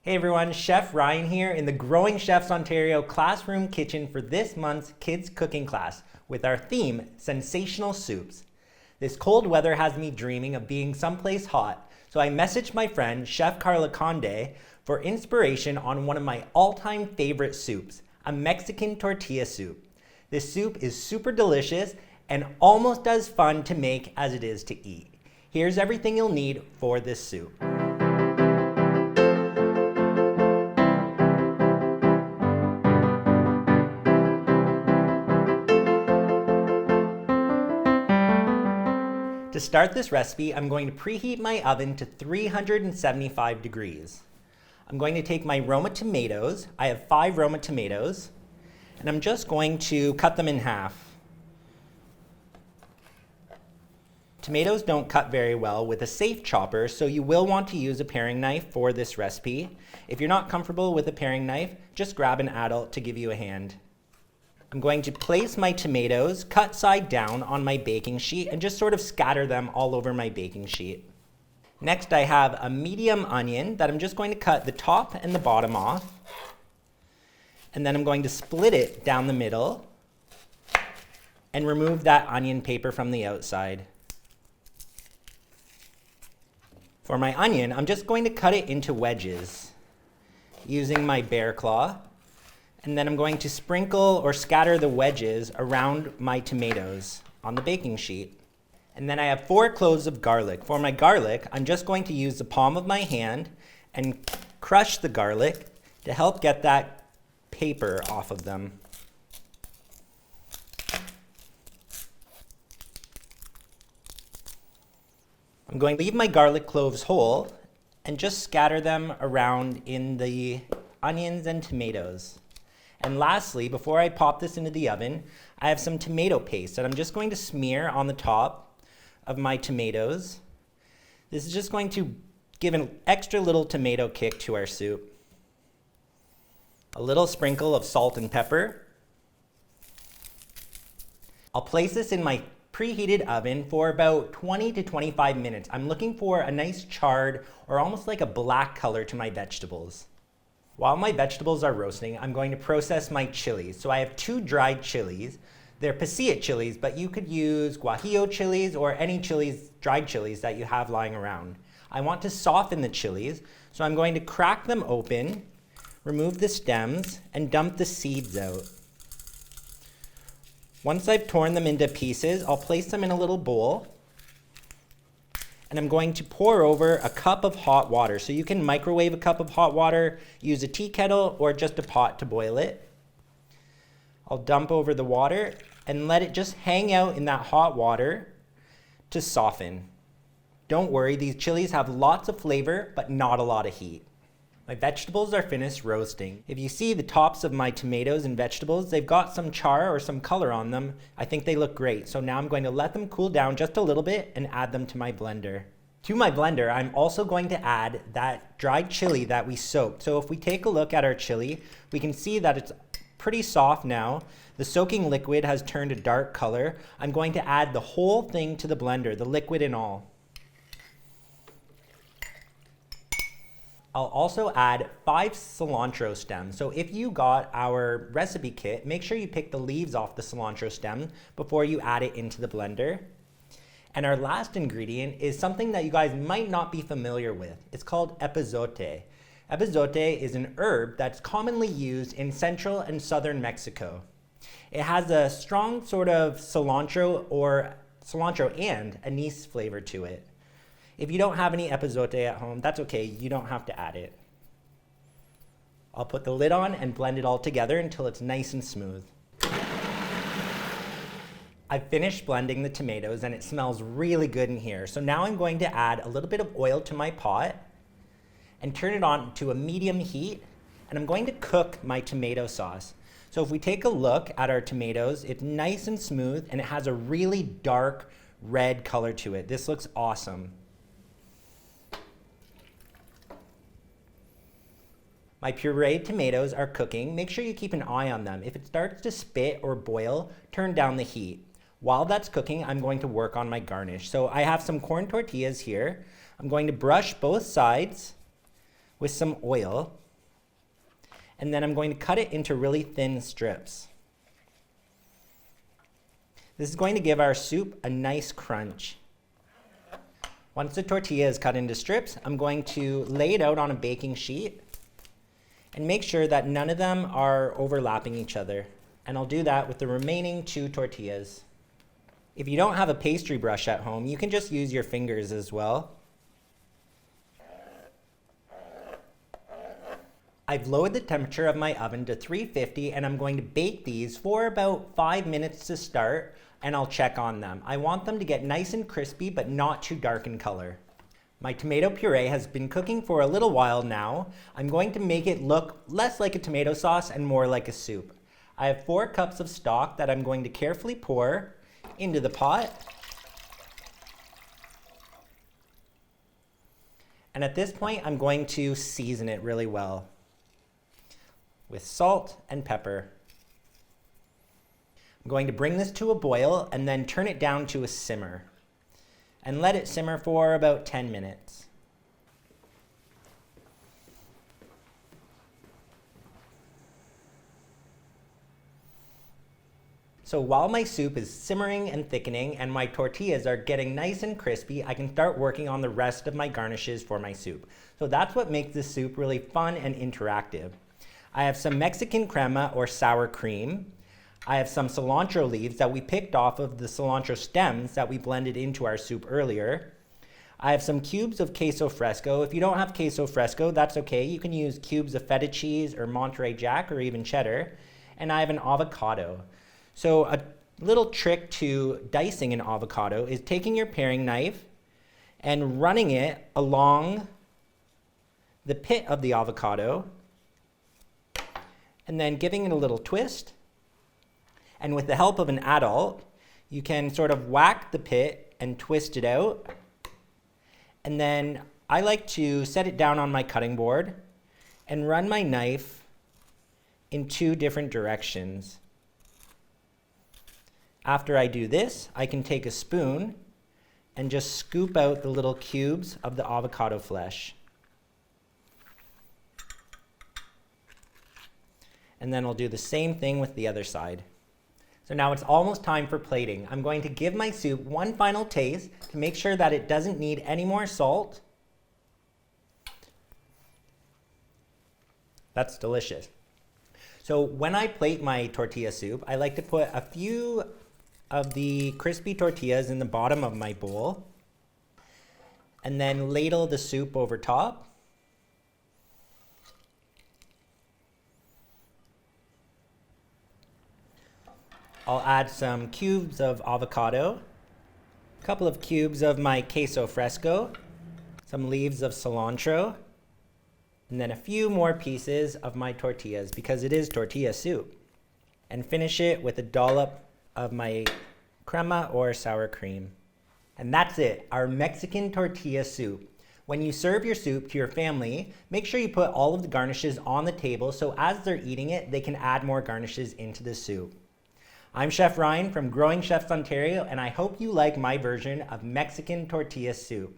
Hey everyone, Chef Ryan here in the Growing Chefs Ontario classroom kitchen for this month's kids cooking class with our theme, Sensational Soups. This cold weather has me dreaming of being someplace hot, so I messaged my friend Chef Karla Conde for inspiration on one of my all-time favorite soups, a Mexican tortilla soup. This soup is super delicious and almost as fun to make as it is to eat. Here's everything you'll need for this soup. To start this recipe, I'm going to preheat my oven to 375 degrees. I'm going to take my Roma tomatoes. I have 5 Roma tomatoes, and I'm just going to cut them in half. Tomatoes don't cut very well with a safe chopper, so you will want to use a paring knife for this recipe. If you're not comfortable with a paring knife, just grab an adult to give you a hand. I'm going to place my tomatoes cut side down on my baking sheet and just sort of scatter them all over my baking sheet. Next, I have a medium onion that I'm just going to cut the top and the bottom off. And then I'm going to split it down the middle and remove that onion paper from the outside. For my onion, I'm just going to cut it into wedges using my bear claw. And then I'm going to sprinkle or scatter the wedges around my tomatoes on the baking sheet. And then I have 4 cloves of garlic. For my garlic, I'm just going to use the palm of my hand and crush the garlic to help get that paper off of them. I'm going to leave my garlic cloves whole and just scatter them around in the onions and tomatoes. And lastly, before I pop this into the oven, I have some tomato paste that I'm just going to smear on the top of my tomatoes. This is just going to give an extra little tomato kick to our soup. A little sprinkle of salt and pepper. I'll place this in my preheated oven for about 20 to 25 minutes. I'm looking for a nice charred or almost like a black color to my vegetables. While my vegetables are roasting, I'm going to process my chilies. So I have 2 dried chilies. They're pasilla chilies, but you could use guajillo chilies or any chilies, dried chilies that you have lying around. I want to soften the chilies, so I'm going to crack them open, remove the stems, and dump the seeds out. Once I've torn them into pieces, I'll place them in a little bowl. And I'm going to pour over a cup of hot water. So you can microwave a cup of hot water, use a tea kettle, or just a pot to boil it. I'll dump over the water and let it just hang out in that hot water to soften. Don't worry, these chilies have lots of flavor, but not a lot of heat. My vegetables are finished roasting. If you see the tops of my tomatoes and vegetables, they've got some char or some color on them. I think they look great. So now I'm going to let them cool down just a little bit and add them to my blender. To my blender, I'm also going to add that dried chili that we soaked. So if we take a look at our chili, we can see that it's pretty soft now. The soaking liquid has turned a dark color. I'm going to add the whole thing to the blender, the liquid and all. I'll also add 5 cilantro stems. So if you got our recipe kit, make sure you pick the leaves off the cilantro stem before you add it into the blender. And our last ingredient is something that you guys might not be familiar with. It's called epazote. Epazote is an herb that's commonly used in central and southern Mexico. It has a strong sort of cilantro and anise flavor to it. If you don't have any epazote at home, that's okay, you don't have to add it. I'll put the lid on and blend it all together until it's nice and smooth. I've finished blending the tomatoes and it smells really good in here. So now I'm going to add a little bit of oil to my pot and turn it on to a medium heat, and I'm going to cook my tomato sauce. So if we take a look at our tomatoes, it's nice and smooth and it has a really dark red color to it. This looks awesome. My pureed tomatoes are cooking. Make sure you keep an eye on them. If it starts to spit or boil, turn down the heat. While that's cooking, I'm going to work on my garnish. So I have some corn tortillas here. I'm going to brush both sides with some oil. And then I'm going to cut it into really thin strips. This is going to give our soup a nice crunch. Once the tortilla is cut into strips, I'm going to lay it out on a baking sheet and make sure that none of them are overlapping each other. And I'll do that with the remaining 2 tortillas. If you don't have a pastry brush at home, you can just use your fingers as well. I've lowered the temperature of my oven to 350 and I'm going to bake these for about 5 minutes to start, and I'll check on them. I want them to get nice and crispy but not too dark in color. My tomato puree has been cooking for a little while now. I'm going to make it look less like a tomato sauce and more like a soup. I have 4 cups of stock that I'm going to carefully pour into the pot. And at this point, I'm going to season it really well with salt and pepper. I'm going to bring this to a boil and then turn it down to a simmer and let it simmer for about 10 minutes. So while my soup is simmering and thickening and my tortillas are getting nice and crispy, I can start working on the rest of my garnishes for my soup. So that's what makes this soup really fun and interactive. I have some Mexican crema or sour cream. I have some cilantro leaves that we picked off of the cilantro stems that we blended into our soup earlier. I have some cubes of queso fresco. If you don't have queso fresco, that's okay. You can use cubes of feta cheese or monterey jack or even cheddar. And I have an avocado. So a little trick to dicing an avocado is taking your paring knife and running it along the pit of the avocado and then giving it a little twist. And with the help of an adult, you can sort of whack the pit and twist it out. And then I like to set it down on my cutting board and run my knife in 2 different directions. After I do this, I can take a spoon and just scoop out the little cubes of the avocado flesh. And then I'll do the same thing with the other side. So now it's almost time for plating. I'm going to give my soup one final taste to make sure that it doesn't need any more salt. That's delicious. So when I plate my tortilla soup, I like to put a few of the crispy tortillas in the bottom of my bowl and then ladle the soup over top. I'll add some cubes of avocado, a couple of cubes of my queso fresco, some leaves of cilantro, and then a few more pieces of my tortillas because it is tortilla soup. And finish it with a dollop of my crema or sour cream. And that's it, our Mexican tortilla soup. When you serve your soup to your family, make sure you put all of the garnishes on the table so as they're eating it, they can add more garnishes into the soup. I'm Chef Ryan from Growing Chefs Ontario, and I hope you like my version of Mexican tortilla soup.